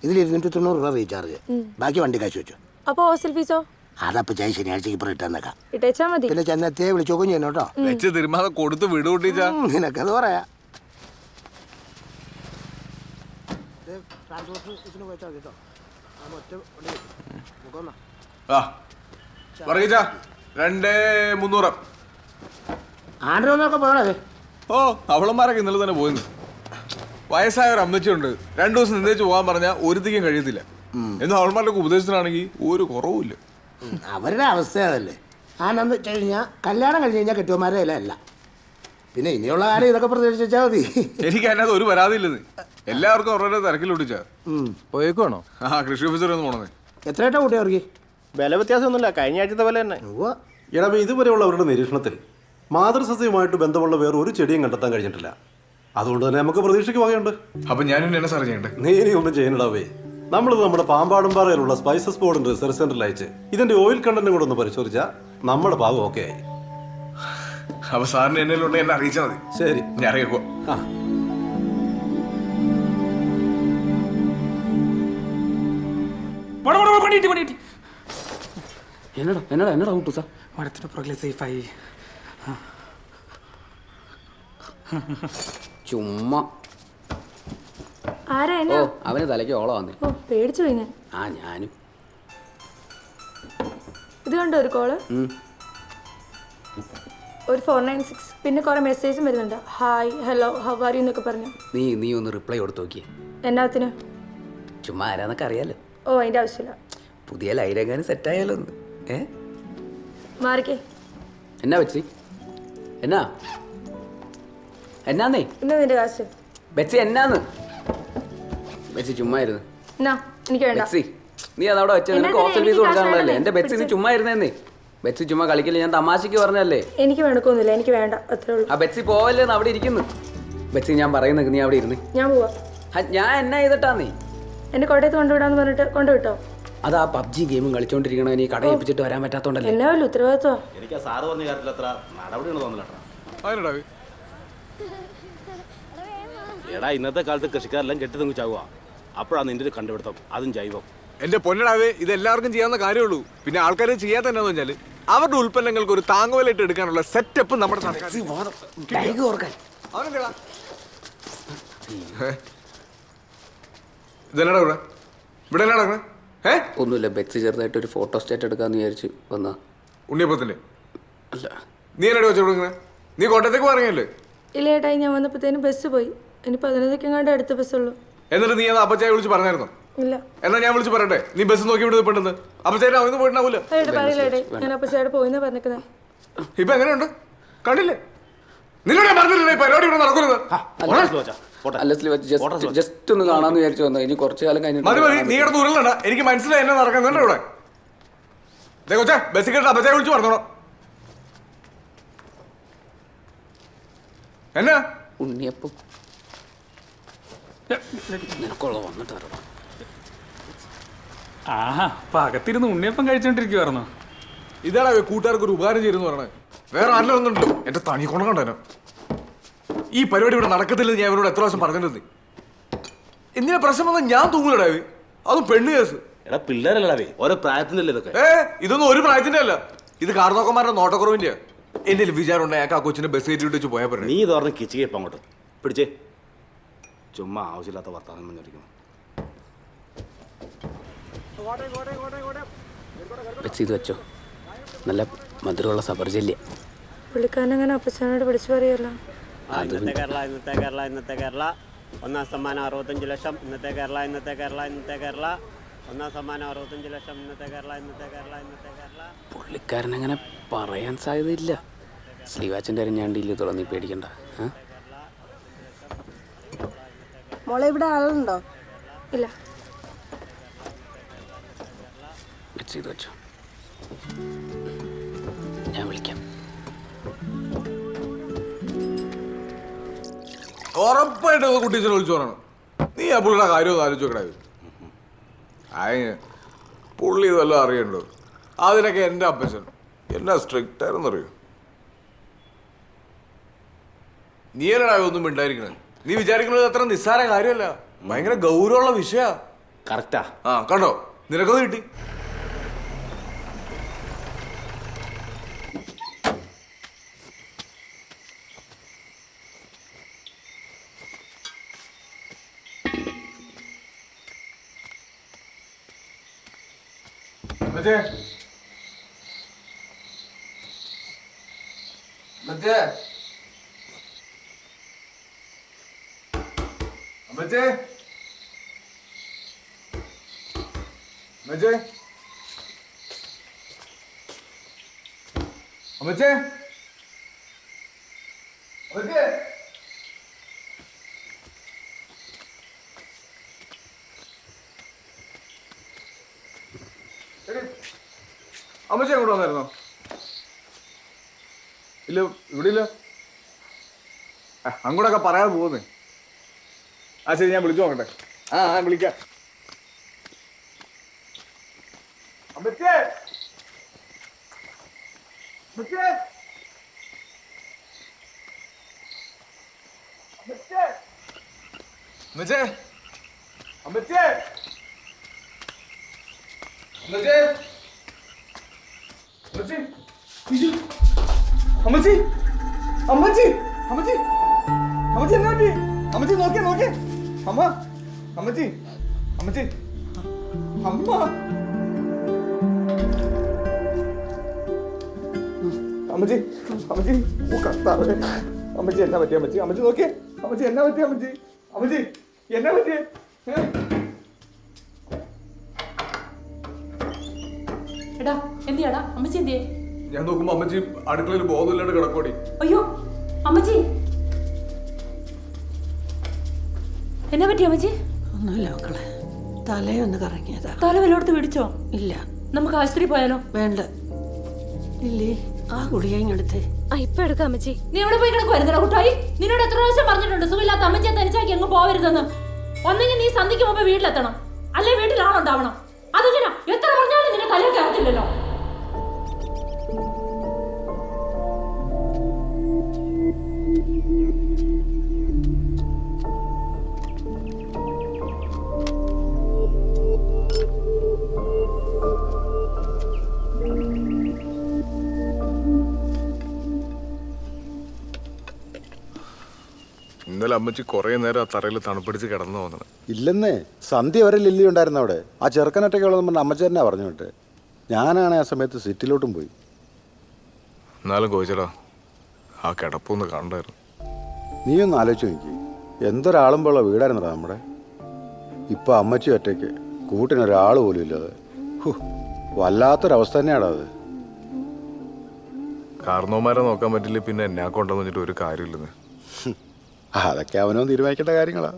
ഇതിൽ 290 രൂപ റീചാർജ്, ബാക്കി വണ്ടി കാശ് വെച്ചു. അപ്പോൾ ഹോസ്റ്റൽ ഫീസോ? അതപ്പോ ഞാൻ ശനിയാഴ്ചക്ക് ഇപ്പോൾ ഇട്ടെന്നേക്കാം. ഇട്ടേച്ചാ മതി. പിന്നെ ചെന്നെത്തിയെ വിളിച്ചോക്കും ചെയ്യണം കേട്ടോ. വെച്ച് തിരുമാതെ കൊടുത്ത് വിടുകൂട്ടിച്ചാ നിനക്കത് പറയാ. പറയിച്ചാ 2300. ആണ്ടൊക്കെ പോകണേ. ഓ അവളന്മാരൊക്കെ ഇന്നലെ തന്നെ പോയിരുന്നു. വയസ്സായ ഒരു അമ്മച്ചിയുണ്ട്, 2 ദിവസം നിന്നേച്ച് പോകാൻ പറഞ്ഞാൽ ഒരുത്തിക്കും കഴിയത്തില്ല. എന്നാൽ അവൾമാരുടെ ഉപദേശത്തിനാണെങ്കിൽ ഒരു കുറവുമില്ല. അവരുടെ അവസ്ഥ അതല്ലേ. ആണെന്ന് വെച്ച് കഴിഞ്ഞാൽ കല്യാണം കഴിഞ്ഞ് കഴിഞ്ഞാൽ കെട്ടുവന്മാരെ അല്ല. പിന്നെ ഇനിയുള്ള കാര്യം ഇതൊക്കെ പ്രതീക്ഷിച്ചാൽ മതി. എനിക്ക് അതിനകത്ത് ഒരു പരാതിയില്ലെന്ന്. എല്ലാവർക്കും അവരുടെ തിരക്കിലൊട്ടിച്ചാ പോയേക്കുവാണോ? ആ കൃഷി ഓഫീസർ ഒന്ന് പോണേ. എത്രയായിട്ടാ കൂട്ടി അവർക്ക്? വില വ്യത്യാസമൊന്നുമില്ല, കഴിഞ്ഞ ആഴ്ചത്തെ വില തന്നെ. എടാ, ഇതുവരെയുള്ളവരുടെ നിരീക്ഷണത്തിൽ മാതൃസസ്യവുമായിട്ട് ബന്ധമുള്ള വേറെ ഒരു ചെടിയും കണ്ടെത്താൻ കഴിഞ്ഞിട്ടില്ല. അതുകൊണ്ട് തന്നെ നമുക്ക് പ്രതീക്ഷയ്ക്ക് വകയുണ്ട്. അപ്പൊ ഞാനും എന്നെ സാർ ചെയ്യണ്ടേ? നീ ഇനി ഒന്നും ചെയ്യണടാവേ. നമ്മളിത് നമ്മുടെ പാമ്പാടുംപാറയിലുള്ള സ്പൈസസ് ബോർഡിന്റെ റിസർച്ച് സെന്ററിൽ അയച്ച് ഇതിന്റെ ഓയിൽ കണ്ടന്റും കൂടെ ഒന്ന് പരിശോധിച്ചാൽ നമ്മുടെ ഭാഗം ഓക്കെ ആയി. അപ്പൊ സാറിന് എന്നെ എന്നെ അറിയിച്ചാൽ മതി. ശരി, ഞാൻ അറിയിക്കോ. ആ എന്നടാ കൂട്ടു സാർ മരത്തിന് പുറകിലെ സേഫായി. ചുമ്മാ ആരാ? ഓ അവന് തലയ്ക്ക് ഓളം വന്നേ. ഓ പേടിച്ചു പോയി ഞാൻ. ഞാനും. ഇത് കണ്ടോ ഒരു കോള്? ഒരു 496. പിന്നെ കുറെ മെസ്സേജും വരുന്നുണ്ട്. Hi, hello, how are you എന്നൊക്കെ പറഞ്ഞു. നീ ഒന്ന് റിപ്ലൈ കൊടുത്ത് നോക്കിയേ. എന്നാത്തിന്? ചുമ്മാ ആരാന്നൊക്കെ അറിയാലോ. ഓ അതിന്റെ ആവശ്യമില്ല. പുതിയ ലൈരങ്ങാനും സെറ്റായാലോ ഒന്ന്. മാറിക്കേ. എന്നാ വെച്ചി? എന്നാന്നേ ഇന്ന് നിന്റെ കാശ്. ബെച്ചി എന്നാന്ന്? ബെച്ചി ചുമ്മാ ഇരുന്ന്. എന്നാ എനിക്ക് വേണ്ട. ബെച്ചി നീ അതവിടെ വെച്ച നിനക്ക് ഹോസ്റ്റൽ ഫീസ് കൊടുക്കാനുള്ളതല്ലേ. എന്റെ ബെച്ചി നീ ചുമ്മാ ഇരുന്നേന്നേ. ബെച്ചി ചുമ്മാ കളിക്കില്ല, ഞാൻ തമാശക്ക് പറഞ്ഞല്ലേ. എനിക്ക് വേണക്കൊന്നുമില്ല, എനിക്ക് വേണ്ട, അത്രേ ഉള്ളൂ. ആ ബെച്ചി പോവല്ലേന്ന് അവിടെ ഇരിക്കുന്നു. ബെച്ചി ഞാൻ പറയുന്നത് നീ അവിടെ ഇരുന്ന്. ഞാൻ പോവാ. ഞാൻ എന്നാ ചെയ്തിട്ടാ നീ എന്നെ കോട്ടയത്ത് കൊണ്ടുവിടാന്ന് പറഞ്ഞിട്ട് കൊണ്ടുവിട്ടോ? അത് ആ പബ്ജി ഗെയിമും കളിച്ചോണ്ടിരിക്കണ നീ കട ഏൽപ്പിച്ചിട്ട് വരാൻ പറ്റാത്തോണ്ടല്ലേ. എന്നാ വല്ല ഉത്തരവാദിത്വം. എനിക്ക് സാറ് പറഞ്ഞ കാര്യത്തിൽ അത്ര നടപടിയാണ് തോന്നില്ല. എടാ, ഇന്നത്തെ കാലത്ത് കൃഷിക്കാരെല്ലാം കെട്ടി തെങ്ങ് ചാവുക. അപ്പോഴാണ് നിന്റെ ഒരു കണ്ടുപിടുത്തം, അതും ജൈവം. എന്റെ പൊന്നടാവേ, ഇത് എല്ലാവർക്കും ചെയ്യാവുന്ന കാര്യമുള്ളൂ. പിന്നെ ആൾക്കാരെ ചെയ്യാത്ത എന്നാന്ന് വെച്ചാല് അവരുടെ ഉൽപ്പന്നങ്ങൾക്ക് ഒരു താങ്ങുവിലയിട്ട് എടുക്കാനുള്ള സെറ്റപ്പ് നമ്മുടെ ഇതെന്നാടാ ഇവിടെ ഇവിടെ എന്നാ നടക്കണേ? ഒന്നുമില്ല, ബെച്ചി ചെറുതായിട്ട് ഒരു ഫോട്ടോ സ്റ്റേറ്റ് എടുക്കാന്ന് വിചാരിച്ചു വന്നാ. ഉണ്ണിയപ്പത്തിന്റെ അല്ല, നീ എന്നാ വെച്ചു കൊടുക്കണേ? നീ കോട്ടയത്തേക്ക് പറഞ്ഞല്ലേ? ഇല്ല ഏട്ടായി, ഞാൻ വന്നപ്പോഴത്തേനും ബസ് പോയി. ഇനി 15 എങ്ങാണ്ട് അടുത്ത ബസ്സുള്ളൂ. എന്നിട്ട് നീ അത് അപ്പച്ചായ വിളിച്ച് പറഞ്ഞായിരുന്നോ? ഇല്ല. എന്നാ ഞാൻ വിളിച്ച് പറയട്ടെ, നീ ബസ് നോക്കി വിടുന്നത് പെട്ടെന്ന്. അപ്പച്ചായ അവന്ന് പോയിട്ടുണ്ടാവൂല. ഏട്ടാ പറയില്ല ഏട്ടായി, ഞാൻ അപ്പച്ചയുടെ പോയിന്നാ പറഞ്ഞേക്കുന്നത്. ഇപ്പൊ എങ്ങനെയുണ്ട്? കണ്ടില്ലേ? നിന്നോട് ഞാൻ പറഞ്ഞില്ലേ പരിപാടി ഇവിടെ നടക്കുന്നത്? ജസ്റ്റ് ഒന്ന് കാണാന്ന് വിചാരിച്ചു വന്നു. ഇനി കുറച്ചു കാലം മതി മതി, നീ കിടന്ന് ഉരുളണ്ട. എനിക്ക് മനസ്സിലായി എന്നെ നടക്കുന്നുണ്ട് ഇവിടെ. കൊച്ചേ ബസ് കേട്ട് അപ്പച്ചായ വിളിച്ച് പറഞ്ഞോളൂ. എന്നാ ഉണ്ണിയപ്പം നിനക്കുള്ള വന്നിട്ട് ആഹാ, അപ്പൊ അകത്തിരുന്ന് ഉണ്ണിയപ്പം കഴിച്ചോണ്ടിരിക്കുവായിരുന്നോ? ഇതാടാ കൂട്ടുകാർക്ക് ഒരു ഉപകാരം ചെയ്യുന്നു പറഞ്ഞത്. വേറെ ആരെല്ലാം ഒന്നുണ്ടല്ലോ. എന്റെ തനി കൊണം കണ്ടേനോ. ഈ പരിപാടി ഇവിടെ നടക്കത്തില്ലെന്ന് ഞാൻ ഇവരോട് എത്ര പ്രാവശ്യം പറഞ്ഞിട്ടുണ്ട്. എന്തിനാ പ്രശ്നം വന്നാൽ ഞാൻ തൂങ്ങൂലടാവേ, അതും പെണ്ണ് കേസ്. എടാ, പിള്ളേരല്ലേ ഓരോ പ്രായത്തിന്റെ അല്ലേ ഇതൊക്കെ? ഇതൊന്നും ഒരു പ്രായത്തിന്റെ അല്ല, ഇത് കാർന്നോക്കന്മാരുടെ നോട്ടക്കുറവിന്റെ. എന്റെ വിചാരം ഉണ്ടായ ആ കൊച്ചിനെ ബസ് കയറ്റി വിട്ട് പോയാൽ പറഞ്ഞു. നീ ഇത് പറഞ്ഞ് കിച്ചിക്കപ്പം അങ്ങോട്ട് പിടിച്ചേ. ചുമ്മാ ആവശ്യമില്ലാത്ത വർത്താനം പറഞ്ഞിരിക്കുന്നു. ഇത് വെച്ചോ, നല്ല മധുരമുള്ള സബർജല്യ. പുള്ളിക്കാരനങ്ങനെ അപ്പച്ചനോട് വിളിച്ചു പറയല്ലോ. ഇന്നത്തെ കേരള ഒന്നാം സമ്മാനം 65 ലക്ഷം. ഇന്നത്തെ കേരള ഒന്നാം സമ്മാനം 65 ലക്ഷം. ഇന്നത്തെ കേരള. പുള്ളിക്കാരനങ്ങനെ പറയാൻ സാധ്യതയില്ല. സ്ലീവാച്ചിന്റെ അരിഞ്ഞാണ്ടില്ല തുളന്നി പേടിക്കണ്ട. മോളെ ഇവിടെ ആളുണ്ടോ? ഇല്ല. ഇത് വെച്ചോ, ഞാൻ വിളിക്കാം. ഉറപ്പായിട്ട് കുട്ടീച്ചനെ വിളിച്ചു പറയണം. നീ ആ പുള്ളിയുടെ കാര്യം ഒന്ന് ആലോചിച്ച് നോക്കണേ. പുള്ളി ഇതെല്ലാം അറിയണ്ടോ? അതിനൊക്കെ എൻ്റെ അപ്പച്ചൻ എന്നാ സ്ട്രിക്റ്റ് ആയിരുന്നറിയോ? നീ എന്നാ ഒന്നും മിണ്ടായിരിക്കണേ? നീ വിചാരിക്കുന്നത് അത്ര നിസ്സാര കാര്യമല്ല, ഭയങ്കര ഗൗരവമുള്ള വിഷയ. കറക്റ്റാ. ആ കണ്ടോ, നിനക്കത് കിട്ടി. മറ്റേ മറ്റേ മറ്റേ മറ്റേ മറ്റേ മറ്റേ അമ്മച്ചി അങ്ങോട്ട് വന്നായിരുന്നോ? ഇല്ല, ഇവിടെ ഇല്ല. അങ്ങോട്ടൊക്കെ പറയാതെ പോകുന്നേ. ആ ശരി, ഞാൻ വിളിച്ചു നോക്കട്ടെ. ആ വിളിക്കാം. അമ്മച്ചേ അമ്മച്ചേ അമ്മച്ചേ അമ്മച്ചേ അമ്മച്ചേ അമ്മച്ചേ അമ്മച്ചി അമ്മച്ചി അമ്മച്ചി അമ്മച്ചി എന്നാ പറ്റി? അമ്മച്ചി നോക്കിയേ അമ്മ അമ്മച്ചി അമ്മച്ചി അമ്മ അമ്മച്ചി അമ്മച്ചി ഓ കർത്താവേ. അമ്മച്ചി എന്നാ പറ്റി? അമ്മച്ചി അമ്മച്ചി നോക്കിയേ. അമ്മച്ചി എന്നാ പറ്റി? അമ്മച്ചി അമ്മച്ചി എന്നാ പറ്റി? എടാ എന്തിയാടാ അമ്മച്ചി എന്തിയേ? ഞാൻ നോക്കുമ്പോ അമ്മച്ചി അടുക്കളയിൽ ബോധമില്ലാണ്ട് കിടക്കോടി. അയ്യോ അമ്മച്ചി എന്നാ പറ്റി അമ്മച്ചി? ഒന്നുമില്ല മക്കളെ, തലയൊന്ന് കറങ്ങിയതാ. തല വല്ലോടത്ത് പിടിച്ചോ? ഇല്ല. നമുക്ക് ആശുപത്രി പോയാലോ? വേണ്ട ഇല്ലേ, ആ ഗുളിക ഇങ്ങെടുത്തേ. ഇപ്പൊ എടുക്കാം അമ്മച്ചി. നീ എവിടെ പോയി കിടക്കുവായിരുന്നോ കുട്ടായി? നിന്നോട് എത്ര പ്രാവശ്യം പറഞ്ഞിട്ടുണ്ട് സുഖമില്ലാത്ത അമ്മച്ചിയെ തനിച്ചാക്കി എങ്ങും പോവരുതെന്ന്. ഒന്നെങ്കിൽ നീ സന്ധിക്ക് മുമ്പ് വീട്ടിലെത്തണം, അല്ലെ വീട്ടിലാണോ ഉണ്ടാവണം. അതെങ്ങനെ എത്ര പറഞ്ഞാലും നിന്നെ തലയൊക്കെ അറിയത്തില്ലല്ലോ. ഇന്നലെ അമ്മച്ചി കുറെ നേരം ആ തറയിൽ തണുപ്പിടിച്ച് കിടന്നു പോകുന്നത്. ഇല്ലെന്നേ, സന്ധ്യ വരെ ലില്ലി ഉണ്ടായിരുന്നു അവിടെ. ആ ചെറുക്കനൊറ്റയ്ക്കുള്ളതെന്ന് പറഞ്ഞ അമ്മച്ചി തന്നെ പറഞ്ഞു വിട്ട്. ഞാനാണ് ആ സമയത്ത് സിറ്റിലോട്ടും പോയി. എന്നാലും കോയിച്ചടാ, ആ കിടപ്പൊന്ന് കണ്ടായിരുന്നു. നീ ഒന്ന് ആലോചിച്ച് നോക്കി, എന്തൊരാളുമ്പോഴുള്ള വീടായിരുന്നടാ നമ്മുടെ. ഇപ്പം അമ്മച്ചി ഒറ്റയ്ക്ക്, കൂട്ടിനൊരാൾ പോലും ഇല്ലാതെ. വല്ലാത്തൊരവസ്ഥ തന്നെയാടാ അത്. കാരണവന്മാരെ നോക്കാൻ പറ്റില്ല, പിന്നെ എന്നെ കൊണ്ടെന്ന് വെച്ചിട്ട് ഒരു കാര്യമില്ലെന്ന്. അതൊക്കെ അവനോ തീരുമാനിക്കേണ്ട കാര്യങ്ങളാ.